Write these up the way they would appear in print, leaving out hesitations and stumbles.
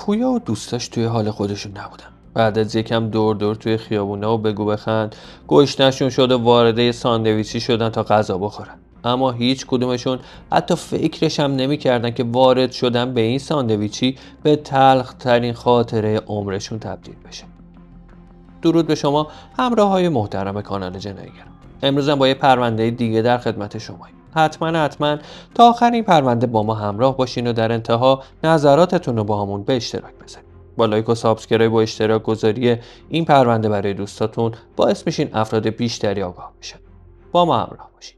پویا و دوستاش توی حال خودشون نبودن. بعد از یکم دور توی خیابونا و بگو بخند گشنشون شده وارد یه ساندویچی شدن تا غذا بخورن. اما هیچ کدومشون حتی فکرش هم نمی‌کردن که وارد شدن به این ساندویچی به تلخ ترین خاطره عمرشون تبدیل بشه. درود به شما همراه‌های محترم کانال جنایی‌گر. امروز هم با یه پرونده دیگه در خدمت شماییم. حتما تا آخر این پرونده با ما همراه باشین و در انتها نظراتتون رو با همون به اشتراک بذارین. با لایک و سابسکرایب و اشتراک گذاری این پرونده برای دوستاتون باعث میشین افراد بیشتری آگاه بشن. با ما همراه باشین.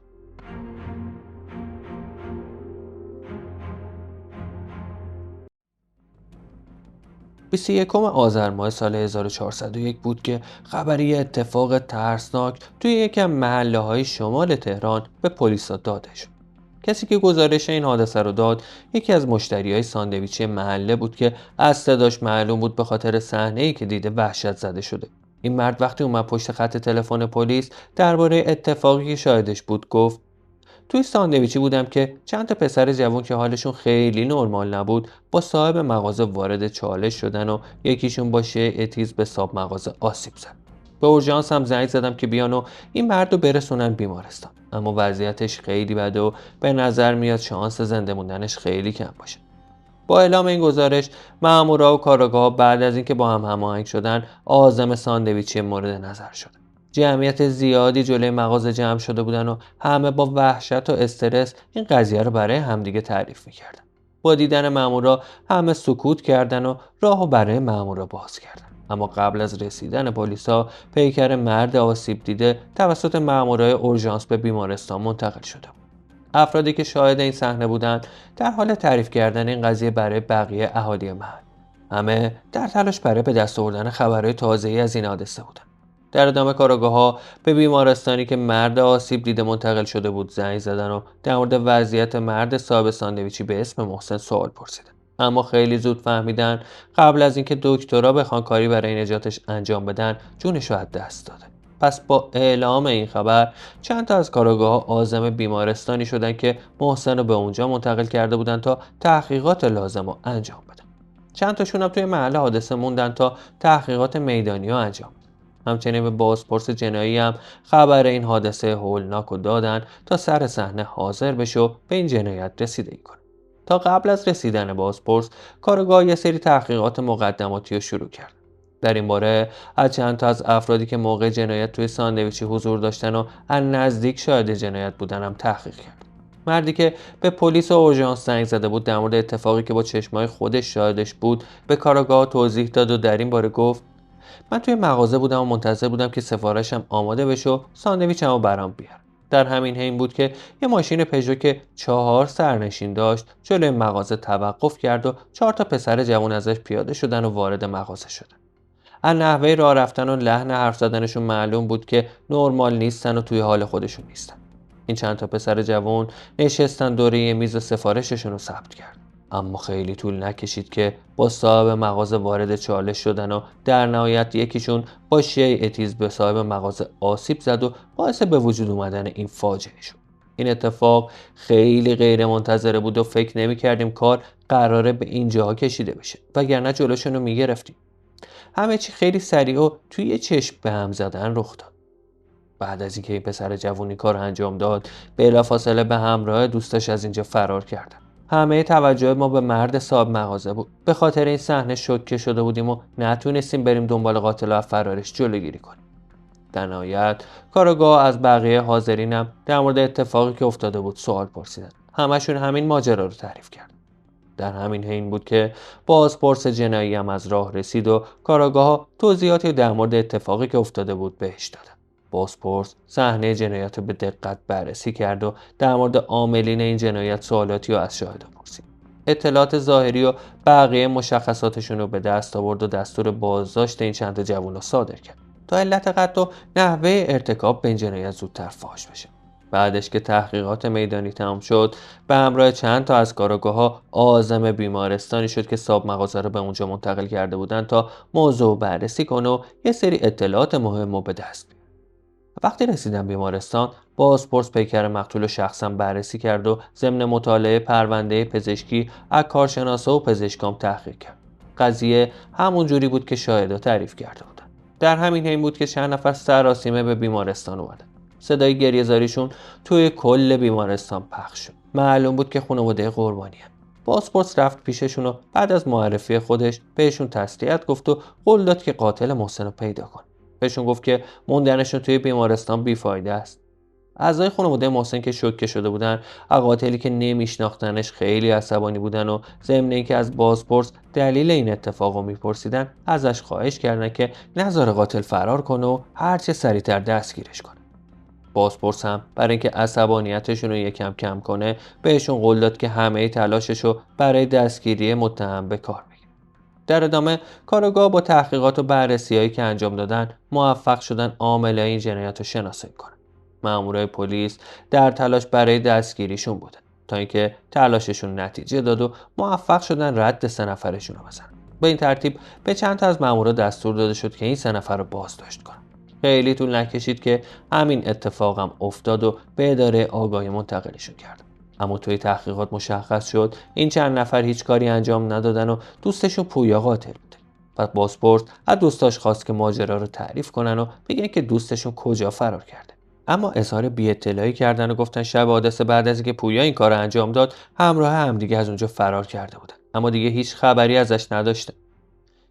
21 آذر ماه سال 1401 بود که خبری اتفاق ترسناک توی یکی از محله‌های شمال تهران به پلیس داده شد. کسی که گزارش این حادثه رو داد یکی از مشتریای ساندویچی محله بود که از صداش معلوم بود به خاطر صحنه‌ای که دیده وحشت زده شده. این مرد وقتی اومد پشت خط تلفن پلیس درباره اتفاقی که شاهدش بود گفت: توی ساندویچی بودم که چند تا پسر جوان که حالشون خیلی نرمال نبود با صاحب مغازه وارد چالش شدن و یکیشون با شیء تیز به صاحب مغازه آسیب زد. به اورژانس هم زنگ زدم که بیان و این مرد رو برسونن بیمارستان، اما وضعیتش خیلی بده و به نظر میاد شانس زنده موندنش خیلی کم باشه. با اعلام این گزارش مامورا و کاراگاه بعد از اینکه با هم هماهنگ شدن عازم ساندویچی مورد نظر شد. جمعیت زیادی جلوی مغازه جمع شده بودن و همه با وحشت و استرس این قضیه رو برای همدیگه تعریف میکردن. با دیدن مامورا همه سکوت کردن و راهو برای مامورا باز کردن. اما قبل از رسیدن پلیسا پیکر مرد آسیب دیده توسط مامورای اورژانس به بیمارستان منتقل شده بود. افرادی که شاهد این صحنه بودند در حال تعریف کردن این قضیه برای بقیه اهالی محل. همه در تلاش برای به دست آوردن خبرهای تازه‌ای از این حادثه بودند. در ادامه کاراگاه‌ها به بیمارستانی که مرد آسیب دیده منتقل شده بود زنگ زدن و در مورد وضعیت مرد صاحب ساندویچی به اسم محسن سوال پرسیدن. اما خیلی زود فهمیدن قبل از اینکه دکترا بخوان کاری برای نجاتش انجام بدن جونش رو از دست داده. پس با اعلام این خبر چند تا از کاراگاه‌ها عازم بیمارستانی شدن که محسن رو به اونجا منتقل کرده بودن تا تحقیقات لازم رو انجام بدن. چند تاشون هم توی محل حادثه موندن تا تحقیقات میدانی رو انجام بدن. همچنین به بازپرس جنایی هم خبر این حادثه هولناک رو دادن تا سر صحنه حاضر بشه و به این جنایت رسیدگی کنه. تا قبل از رسیدن بازپرس کارگاه یه سری تحقیقات مقدماتی رو شروع کرد. در این باره از چند تا از افرادی که موقع جنایت توی ساندویچی حضور داشتن و از نزدیک شاهد جنایت بودن هم تحقیق کرد. مردی که به پلیس و اورژانس زنگ زده بود در مورد اتفاقی که با چشمای خودش شاهدش بود به کارآگاه توضیح داد و در این باره گفت: من توی مغازه بودم و منتظر بودم که سفارشم آماده بشه و ساندویچمو برام بیار. در همین حین بود که یه ماشین پژو که 4 سرنشین داشت جلوی مغازه توقف کرد و 4 تا پسر جوان ازش پیاده شدن و وارد مغازه شدن. از نحوه راه رفتن و لحن حرف زدنشون معلوم بود که نرمال نیستن و توی حال خودشون نیستن. این چند تا پسر جوان نشستن دوره یه میز سفارششون رو ثبت کرد. اما خیلی طول نکشید که با صاحب مغازه وارد چالش شدن و در نهایت یکیشون با شیء تیز به صاحب مغازه آسیب زد و باعث به وجود اومدن این فاجعه شد. این اتفاق خیلی غیر منتظره بود و فکر نمی کردیم کار قراره به این جاها کشیده بشه وگرنه جلوشون رو میگرفتیم. همه چی خیلی سریع و توی یه چشم به هم زدن رخ داد. بعد از اینکه این پسر جوونی کار انجام داد بلافاصله به همراه دوستش از اینجا فرار کردن. همه توجه ما به مرد صاحب مغازه بود. به خاطر این صحنه شوکه شده بودیم و نتونستیم بریم دنبال قاتل و از فرارش جلوگیری کنیم. در نهایت کارآگاه از بقیه حاضرینم در مورد اتفاقی که افتاده بود سوال پرسیدن. همشون همین ماجرا رو تعریف کردن. در همین حین بود که بازپرس جنایی هم از راه رسید و کاراگاه توضیحاتی در مورد اتفاقی که افتاده بود بهش دادن. بازپرس صحنه جنایت رو به دقت بررسی کرد و در مورد عاملین این جنایت سوالاتی رو از شاهدا پرسید. اطلاعات ظاهری و بقیه مشخصاتشون رو به دست آورد و دستور بازداشت این چند جوان رو صادر کرد تا علت قتل و نحوه ارتکاب به این جنایت زودتر فاش بشه. بعدش که تحقیقات میدانی تمام شد به همراه چند تا از کاراگاه‌ها عازم بیمارستانی شد که صاحب مغازه رو به اونجا منتقل کرده بودن تا موضوع بررسی کنه و یه سری اطلاعات مهم رو به دست بیاره. وقتی رسیدن بیمارستان بازپرس پیکر مقتول رو شخصا بررسی کرد و ضمن مطالعه پرونده پزشکی از کارشناسا و پزشکام تحقیق کرد. قضیه همون جوری بود که شاهدا تعریف کرده بودن. در همین حین بود که چند نفر سراسیمه به بیمارستان اومدن. صدای گریه‌زاریشون توی کل بیمارستان پخش شد. معلوم بود که خانواده قربانیه. بازپرس رفت پیششون و بعد از معرفی خودش بهشون تسلیت گفت و قول داد که قاتل محسن رو پیدا کنه. بهشون گفت که موندنشون توی بیمارستان بیفایده است. اعضای خانواده محسن که شوکه شده بودن، قاتلی که نمیشناختنش خیلی عصبانی بودن و ضمن اینکه از بازپرس دلیل این اتفاق رو میپرسیدن، ازش خواهش کردن که نذاره قاتل فرار کنه و هرچه سریعتر دستگیرش کنه. بازپرس هم برای اینکه عصبانیتشون رو یکم کم کنه، بهشون قول داد که همه تلاشش رو برای دستگیری متهم به کار بگیره. در ادامه کارآگاه با تحقیقات و بررسی‌هایی که انجام دادن موفق شدن عاملای این جنایت رو شناسایی کنن. مامورای پلیس در تلاش برای دستگیریشون بودن تا اینکه تلاششون نتیجه داد و موفق شدن رد 3 نفرشون رو بزنن. به این ترتیب به چند تا از مامورا دستور داده شد که این 3 نفر رو بازداشت کنن. خیلی طول نکشید که همین اتفاقم افتاد و به اداره آگاهی منتقلشون کردن. اما توی تحقیقات مشخص شد این چند نفر هیچ کاری انجام ندادن و دوستشون پویا قاتل بوده. پس بازپرس از دوستاش خواست که ماجرا رو تعریف کنن و بگن که دوستشون کجا فرار کرده. اما اظهار بی‌اطلاعی کردن و گفتن شب حادثه بعد از اینکه پویا این کار انجام داد همراه همدیگه از اونجا فرار کرده بودن، اما دیگه هیچ خبری ازش نداشته.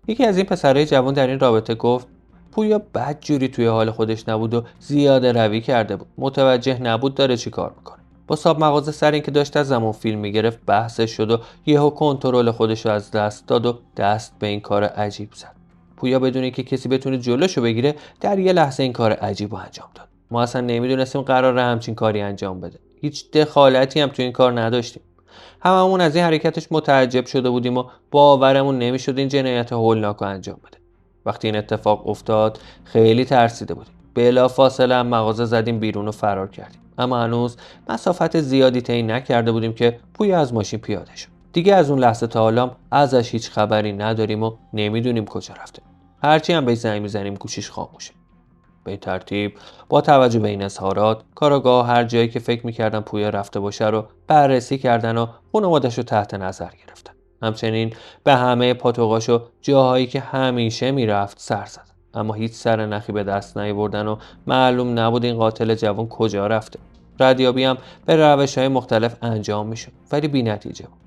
یکی از این پسرای جوان در این رابطه گفت پویا بدجوری توی حال خودش نبود و زیاده روی کرده بود، متوجه نبود داره چی کار میکنه. با صاحب مغازه سر اینکه داشت از زمان فیلم میگرفت بحثش شد و یهو کنترل خودش رو از دست داد و دست به این کار عجیب زد. پویا بدون اینکه کسی بتونه جلوشو بگیره در یه لحظه این کار عجیب رو انجام داد. ما اصلا نمیدونستیم قراره همچین کاری انجام بده. هیچ دخالتی هم تو این کار نداشتیم. هممون از این حرکتش متعجب شده بودیم و باورمون نمیشد این جنایت هولناک رو انجام بده. وقتی این اتفاق افتاد خیلی ترسیده بودیم. بلافاصله هم مغازه زدیم بیرون و فرار کردیم. اما هنوز مسافت زیادی طی نکرده بودیم که پویا از ماشین پیاده شد. دیگه از اون لحظه تا حالا ازش هیچ خبری نداریم و نمیدونیم کجا رفته. هرچی هم بهش زنگ میزنیم گوشیش خاموشه. به این ترتیب با توجه به این اظهارات کارآگاه هر جایی که فکر میکردن پویا رفته باشه رو بررسی کردن و خانواده‌اش رو تحت نظر گرفتن. همچنین به همه پاتوقاش و جاهایی که همیشه میرفت سر زدن، اما هیچ سر نخی به دست نیاوردن و معلوم نبود این قاتل جوان کجا رفته. ردیابی هم به روش‌های مختلف انجام میشد ولی بی‌نتیجه بود.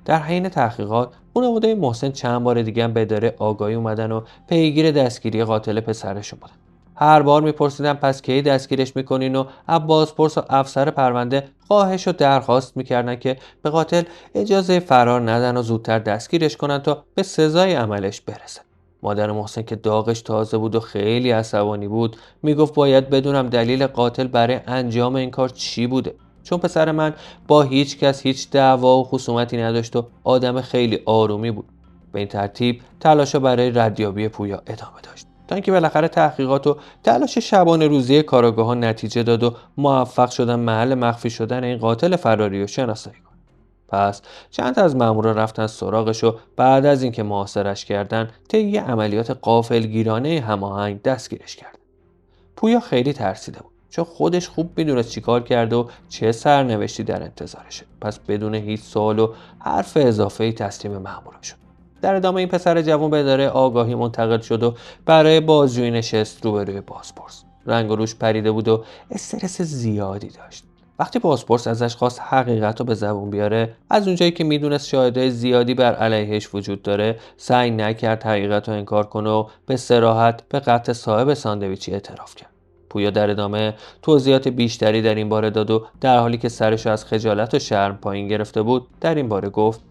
در حین تحقیقات خانواده محسن چند بار دیگه هم به اداره آگاهی اومدن و پیگیر دستگیری قاتل پسرشون بودن. هر بار میپرسیدن پس کی دستگیرش میکنین و بازپرس و افسر پرونده خواهش و درخواست میکردن که به قاتل اجازه فرار ندن و زودتر دستگیرش کنن تا به سزای عملش برسه. مادر محسن که داغش تازه بود و خیلی عصبانی بود میگفت باید بدونم دلیل قاتل برای انجام این کار چی بوده، چون پسر من با هیچ کس هیچ دعوا و خصومتی نداشت و آدم خیلی آرومی بود. به این ترتیب تلاشا برای ردیابی پویا ادامه داشت تا اینکه بالاخره تحقیقات و تلاش شبانه روزی کاراگاهان نتیجه داد و موفق شدن محل مخفی شدن این قاتل فراری رو شناسایی کنن. پس چند تا از مامورا رفتن سراغش و بعد از اینکه محاصرش کردن طی عملیات غافلگیرانه هماهنگ دستگیرش کردن. پویا خیلی ترسیده بود چون خودش خوب میدونست چیکار کرده و چه سرنوشتی در انتظارشه. پس بدون هیچ سوال و حرف اضافه‌ای تسلیم مامورا شد. در ادامه این پسر جوان به اداره آگاهی منتقل شد و برای بازجویی نشست روبروی بازپرس. رنگ و روش پریده بود و استرس زیادی داشت. وقتی بازپرس ازش خواست حقیقت رو به زبون بیاره، از اونجایی که میدونست شاهدای زیادی بر علیهش وجود داره، سعی نکرد حقیقت رو انکار کنه و به صراحت به قتل صاحب ساندویچی اعتراف کرد. پویا در ادامه توضیحات بیشتری در این باره داد و در حالی که سرش از خجالت و شرم پایین گرفته بود در این باره گفت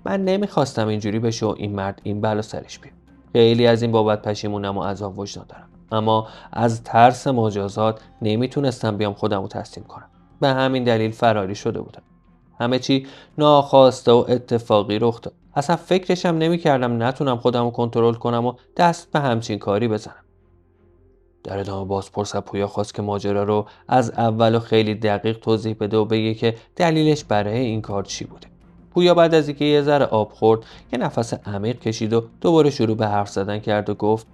من نمیخواستم اینجوری بشه و این مرد این بلا سرش بیاد. خیلی از این بابت پشیمونم و عذاب وجدان دارم، اما از ترس مجازات نمیتونستم بیام خودم رو تسلیم کنم. به همین دلیل فراری شده بودم. همه چی ناخواسته و اتفاقی رخ داد. اصلا فکرشم نمیکردم نتونم خودم رو کنترل کنم و دست به همچین کاری بزنم. در ادامه بازپرس پویا خواست که ماجرا رو از اول و خیلی دقیق توضیح بده و بگه که دلیلش برای این کار چی بوده. پویا بعد از اینکه یه ذره آب خورد یه نفس عمیق کشید و دوباره شروع به حرف زدن کرد و گفت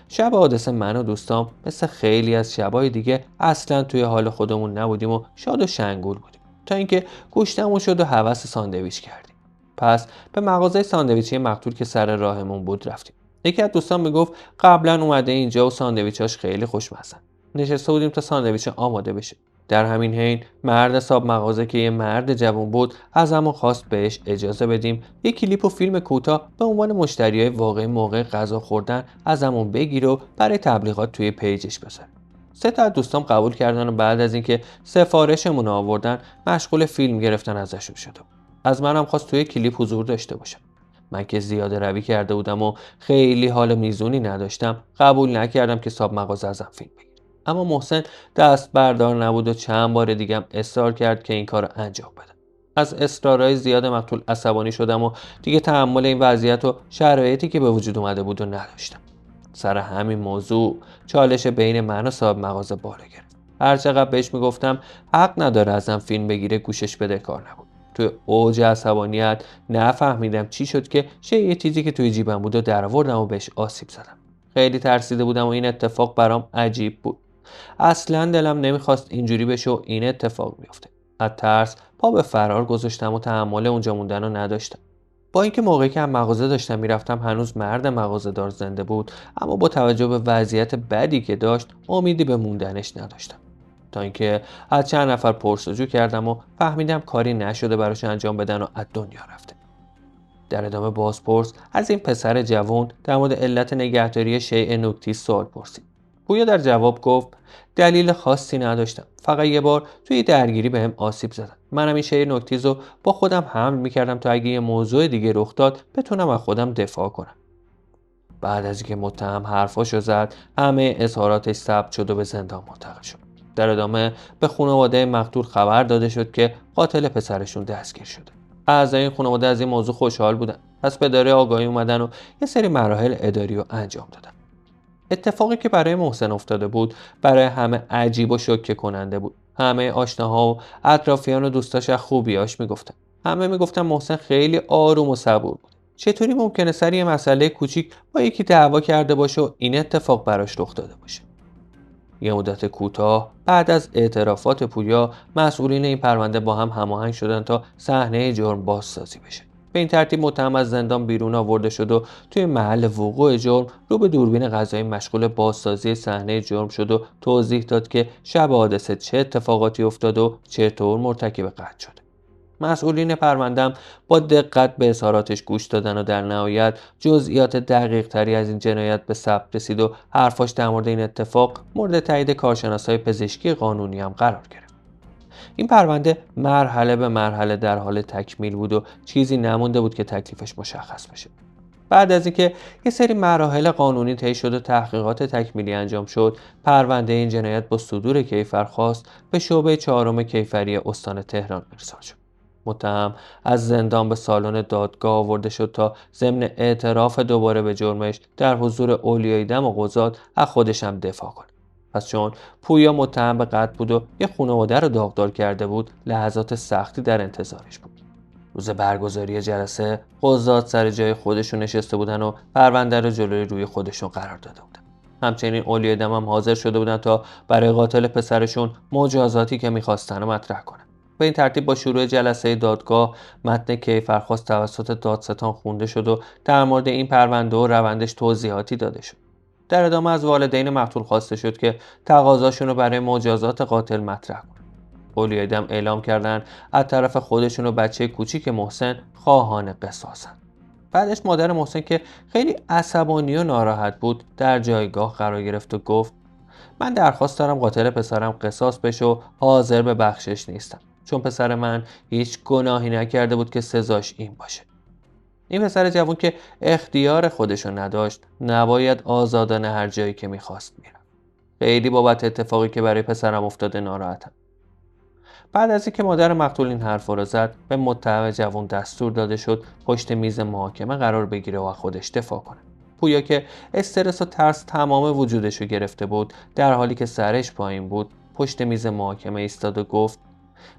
شب حادثه من و دوستام مثل خیلی از شبای دیگه اصلا توی حال خودمون نبودیم و شاد و شنگول بودیم تا اینکه گوشتمون شد و هوس ساندویچ کردیم. پس به مغازه ساندویچی مقتول که سر راهمون بود رفتیم. یکی از دوستان میگفت قبلا اومده اینجا و ساندویچاش خیلی خوشمزه. نشسته بودیم تا ساندویچ آماده بشه. در همین حین مرد صاحب مغازه که یه مرد جوان بود ازمون خواست بهش اجازه بدیم یک کلیپ و فیلم کوتاه به عنوان مشتریای واقعی موقع غذا خوردن ازمون بگیره و برای تبلیغات توی پیجش بذاره. سه تا از دوستام قبول کردن و بعد از اینکه سفارشمون آوردن مشغول فیلم گرفتن ازشون شدم. از منم خواست توی کلیپ حضور داشته باشم. من که زیاده روی کرده بودم و خیلی حال میزونی نداشتم قبول نکردم که صاحب مغازه ازم فیلم بگیره. اما محسن دست بردار نبود و چند بار دیگم اصرار کرد که این کارو انجام بدم. از اصرارهای زیاد مقتول عصبانی شدم و دیگه تحمل این وضعیت و شرایطی که به وجود اومده بود و نداشتم. سر همین موضوع چالش بین من و صاحب مغازه بالا گرفت. هر چقدر بهش میگفتم حق نداره ازم فیلم بگیره گوشش بده کار نبود. توی اوج عصبانیت نفهمیدم چی شد که یه چیزی که توی جیبم بود و درآوردم و بهش آسیب زدم. خیلی ترسیده بودم و این اتفاق برام عجیب بود. اصلا دلم نمیخواست اینجوری بشه و این اتفاق بیفته. از ترس پا به فرار گذاشتم و تحمل اونجا موندن رو نداشتم. با اینکه موقعی که از مغازه داشتم میرفتم هنوز مرد مغازه‌دار زنده بود، اما با توجه به وضعیت بدی که داشت امیدی به موندنش نداشتم. تا اینکه از چند نفر پرسجو کردم و فهمیدم کاری نشده براش انجام بدن و از دنیا رفته. در ادامه بازپرس از این پسر جوان در مورد علت نگهداری شیء نوک‌تیز سوال پرسید. پویا در جواب گفت دلیل خاصی نداشتم، فقط یه بار توی درگیری بهم آسیب زدن. منم این شیء نوک‌تیز رو با خودم حمل میکردم تا اگه یه موضوع دیگه رخ داد بتونم از خودم دفاع کنم. بعد از اینکه متهم حرفاشو زد همه اظهاراتش ثبت شد و به زندان منتقل شد. در ادامه به خانواده مقتول خبر داده شد که قاتل پسرشون دستگیر شده. اعضای این خانواده از این موضوع خوشحال بودن. پس به اداره آگاهی اومدن و یه سری مراحل اداری رو انجام دادن. اتفاقی که برای محسن افتاده بود برای همه عجیب و شوکه کننده بود. همه آشناها و اطرافیان و دوستاش از خوبیاش میگفتن. همه میگفتن محسن خیلی آروم و صبور بود. چطوری ممکنه سر یه مسئله کوچیک با یکی دعوا کرده باشه و این اتفاق براش رخ داده باشه؟ یه مدت کوتاه بعد از اعترافات پویا مسئولین این پرونده با هم هماهنگ شدن تا صحنه جرم بازسازی بشه. به این ترتیب متهم از زندان بیرون آورده شد و توی محل وقوع جرم رو به دوربین قضایی مشغول بازسازی صحنه جرم شد و توضیح داد که شب حادثه چه اتفاقاتی افتاد و چطور مرتکب قتل شد. مسئولین پرونده‌ام با دقت به اظهاراتش گوش دادن و در نهایت جزئیات دقیق تری از این جنایت به ثبت رسید و حرفاش در مورد این اتفاق مورد تایید کارشناسای پزشکی قانونی هم قرار گرفت. این پرونده مرحله به مرحله در حال تکمیل بود و چیزی نمونده بود که تکلیفش مشخص بشه. بعد از اینکه یه سری مراحل قانونی طی شد و تحقیقات تکمیلی انجام شد، پرونده این جنایت با صدور کیفرخواست به شعبه چهارم کیفری استان تهران ارسال شد. متهم از زندان به سالن دادگاه آورده شد تا ضمن اعتراف دوباره به جرمش در حضور اولیای دم و قضات از خودش هم دفاع کنه. پس چون پویا متهم به قتل بود و یه خانواده رو داغدار کرده بود، لحظات سختی در انتظارش بود. روز برگزاری جلسه قضات سر جای خودشون نشسته بودن و پرونده رو جلوی روی خودشون قرار داده بودن. همچنین اولیای دم هم حاضر شده بودن تا برای قاتل پسرشون مجازاتی که می‌خواستن رو مطرح کنن. به این ترتیب با شروع جلسه دادگاه متن کیفرخواست توسط دادستان خونده شد و در مورد این پرونده و روندش توضیحاتی داده شد. در ادامه از والدین مقتول خواسته شد که تقاضاشون رو برای مجازات قاتل مطرح کنند. اولیای دم اعلام کردن از طرف خودشون و بچه کوچیک محسن خواهان قصاصن. بعدش مادر محسن که خیلی عصبانی و ناراحت بود در جایگاه قرار گرفت و گفت من درخواست دارم قاتل پسرم قصاص بشه و حاضر به بخشش نیستم، چون پسر من هیچ گناهی نکرده بود که سزاش این باشه. این پسر جوان که اختیار خودشو نداشت نباید آزادانه هر جایی که میخواست میرفت. خیلی بابت اتفاقی که برای پسرم افتاده ناراحتم. بعد از اینکه مادر مقتول این حرفا رو زد، به متهم جوان دستور داده شد پشت میز محاکمه قرار بگیره و از خودش دفاع کنه. پویا که استرس و ترس تمام وجودش رو گرفته بود، در حالی که سرش پایین بود پشت میز محاکمه ایستاد و گفت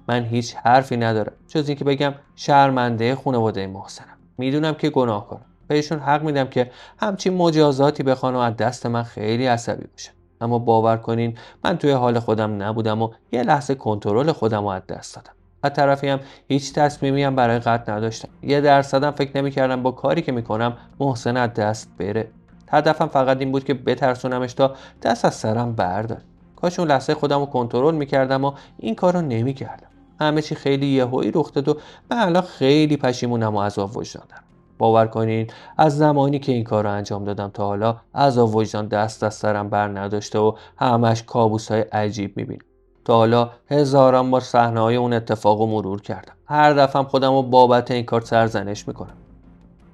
من هیچ حرفی ندارم جز اینکه بگم شرمنده خانواده محسنم. میدونم که گناه کنم، بهشون حق میدم که همچین مجازاتی بخوان و از دست من خیلی عصبی باشن، اما باور کنین من توی حال خودم نبودم و یه لحظه کنترل خودم رو از دست دادم. از طرفی هم هیچ تصمیمی هم برای قتل نداشتم. 1% هم فکر نمی‌کردم با کاری که میکنم محسن از دست بره. هدفم فقط این بود که بترسونمش تا دست از سرم برداره. کاش اون لحظه خودم رو کنترل میکردم و این کار رو نمیکردم. همه چی خیلی یهویی رخ داد و من الان خیلی پشیمونم و عذاب وجدان دارم. باور کنین از زمانی که این کار رو انجام دادم تا حالا عذاب وجدان دست از سرم بر نداشته و همش کابوس‌های عجیب میبینم. تا حالا هزاران بار صحنه‌های اون اتفاق رو مرور کردم. هر دفعه خودم رو بابت این کار سرزنش میکنم.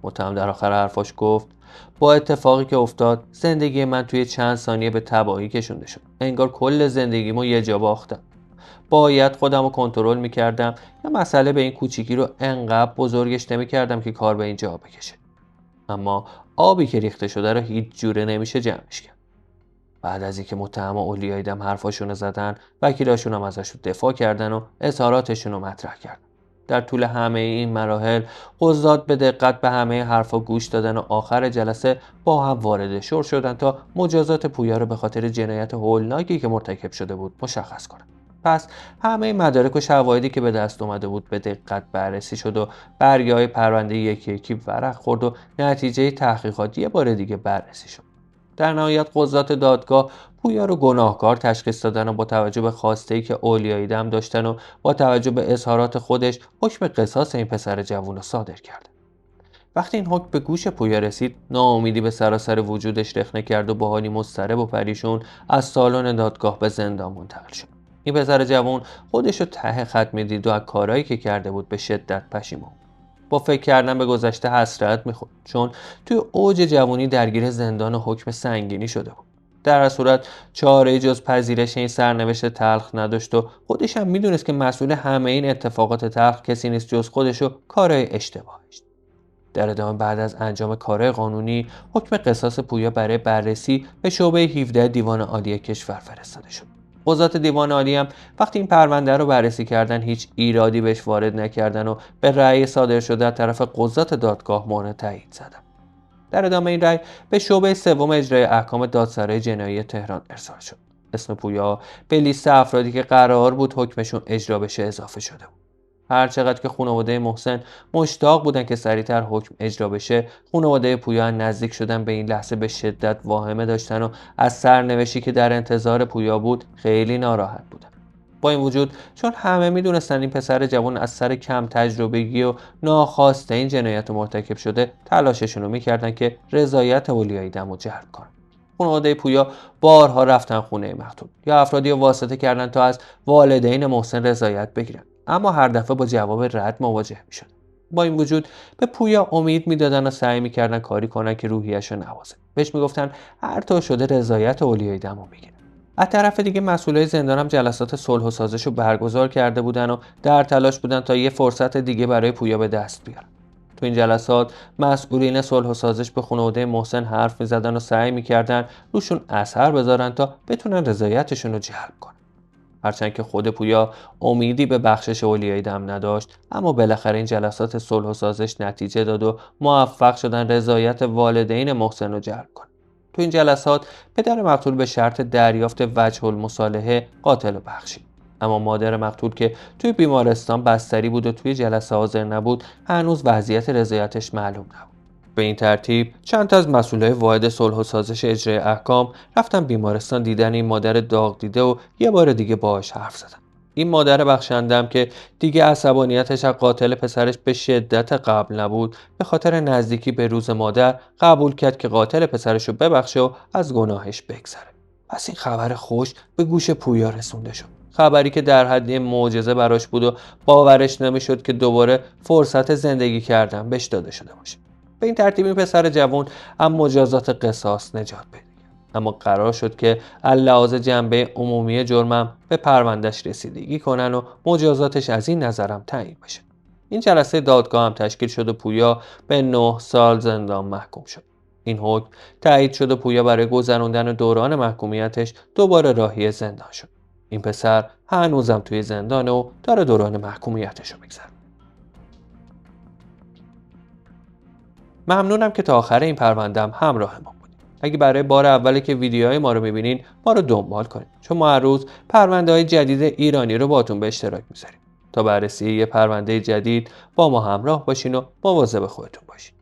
متهم در آخر حرفاش گفت با اتفاقی که افتاد زندگی من توی چند ثانیه به تباهی کشونده شد. انگار کل زندگیمو یه جا باختم. باید خودم رو کنترل میکردم یا مسئله به این کوچیکی رو انقدر بزرگش نمیکردم که کار به اینجا بکشه. اما آبی که ریخته شده رو هیچ جوره نمیشه جمعش کرد. بعد از اینکه متهم و اولیای دم حرفاشونو زدن، وکیلاشون هم ازشون دفاع کردن و اظهاراتشون رو مطرح کردن. در طول همه این مراحل قضات به دقت به همه حرفا گوش دادن و آخر جلسه با هم وارد شور شدن تا مجازات پویا رو به خاطر جنایت هولناکی که مرتکب شده بود مشخص کنند. پس همه مدارک و شواهدی که به دست اومده بود به دقت بررسی شد و برگه‌های پرونده یکی یکی ورق خورد و نتیجه تحقیقات یه بار دیگه بررسی شد. در نهایت قضات دادگاه پویا رو گناهکار تشخیص دادن و با توجه به خواسته‌ای که اولیای دم داشتن و با توجه به اظهارات خودش حکم قصاص این پسر جوون رو صادر کرد. وقتی این حکم به گوش پویا رسید، ناامیدی به سراسر وجودش رخنه کرد و با حالی مضطرب و پریشون از سالن دادگاه به زندان منتقل شد. این پسر جوان خودش رو ته خط می‌دید و از کارهایی که کرده بود به شدت پشیمون. با فکر کردن به گذشته حسرت می‌خورد، چون توی اوج جوانی درگیر زندان و حکم سنگینی شده بود. در هر صورت چاره‌ای جز پذیرش این سرنوشت تلخ نداشت و خودش هم میدونست که مسئول همه این اتفاقات تلخ کسی نیست جز خودش و کارهای اشتباهش. در ادامه بعد از انجام کارهای قانونی حکم قصاص پویا برای بررسی به شعبه 17 دیوان عالی کشور فرستاده شد. قضات دیوان عالی هم وقتی این پرونده رو بررسی کردن هیچ ایرادی بهش وارد نکردن و به رأی صادر شده از طرف قضات دادگاه مورد تایید زدن. در ادامه این رأی به شعبه سوم اجرای احکام دادسرای جنایی تهران ارسال شد. اسم پویا به لیست افرادی که قرار بود حکمشون اجرا بشه اضافه شده بود. هر چقدر که خانواده محسن مشتاق بودن که سریعتر حکم اجرا بشه، خانواده پویا نزدیک شدن به این لحظه به شدت واهمه داشتن و از سرنوشتی که در انتظار پویا بود خیلی ناراحت بودن. با این وجود چون همه میدونستن این پسر جوان از سر کم تجربگی و ناخواسته این جنایت مرتکب شده، تلاششون رو میکردن که رضایت اولیای دم رو جلب کنن. خانواده پویا بارها رفتن خونه مقتول یا افرادی رو واسطه کردن تا از والدین محسن رضایت بگیرن، اما هر دفعه با جواب رد مواجه میشد. با این وجود به پویا امید میدادن و سعی میکردن کاری کنن که روحیه‌شو نوازه. بهش میگفتن هر طور شده رضایت اولیای دمو بگیره. از طرف دیگه مسئولای زندان هم جلسات صلح و سازش رو برگزار کرده بودن و در تلاش بودن تا یه فرصت دیگه برای پویا به دست بیارن. تو این جلسات مسئولین صلح و سازش به خانواده محسن حرف میزدن و سعی میکردن روشون اثر بذارن تا بتونن رضایتشون رو جلب کنن. هرچند که خود پویا امیدی به بخشش اولیای دم نداشت، اما بالاخره این جلسات صلح و سازش نتیجه داد و موفق شدن رضایت والدین محسن رو جلب کنن. تو این جلسات پدر مقتول به شرط دریافت وجه المصالحه قاتل رو بخشید، اما مادر مقتول که توی بیمارستان بستری بود و توی جلسه حاضر نبود هنوز وضعیت رضایتش معلوم نبود. به این ترتیب چند تا از مسئولای واحد صلح و سازش اجرای احکام رفتن بیمارستان دیدن این مادر داغ دیده و یه بار دیگه باهاش حرف زدن. این مادر بخشندم که دیگه عصبانیتش از قاتل پسرش به شدت قبل نبود، به خاطر نزدیکی به روز مادر قبول کرد که قاتل پسرش رو ببخشه و از گناهش بگذره. پس این خبر خوش به گوش پویا رسونده شد. خبری که در حد معجزه براش بود و باورش نمیشد که دوباره فرصت زندگی کردن بهش داده شده باشه. به این ترتیب این پسر جوان هم مجازات قصاص نجات پیدا کرد. اما قرار شد که لحاظ جنبه عمومی جرمم به پروندهش رسیدگی کنن و مجازاتش از این نظرم تعیین بشه. این جلسه دادگاه هم تشکیل شد و پویا به 9 سال زندان محکوم شد. این حکم تایید شد و پویا برای گذراندن دوران محکومیتش دوباره راهی زندان شد. این پسر هنوزم توی زندانه و داره دوران محکومیتش رو میگذره. ممنونم که تا آخر این پرونده‌ام همراه ما بودید. اگه برای بار اولی که ویدیوهای ما رو میبینین ما رو دنبال کنید، چون ما هر روز پرونده‌های جدید ایرانی رو باهاتون به اشتراک میذاریم. تا بررسی یه پرونده جدید با ما همراه باشین و مواظب خودتون باشین.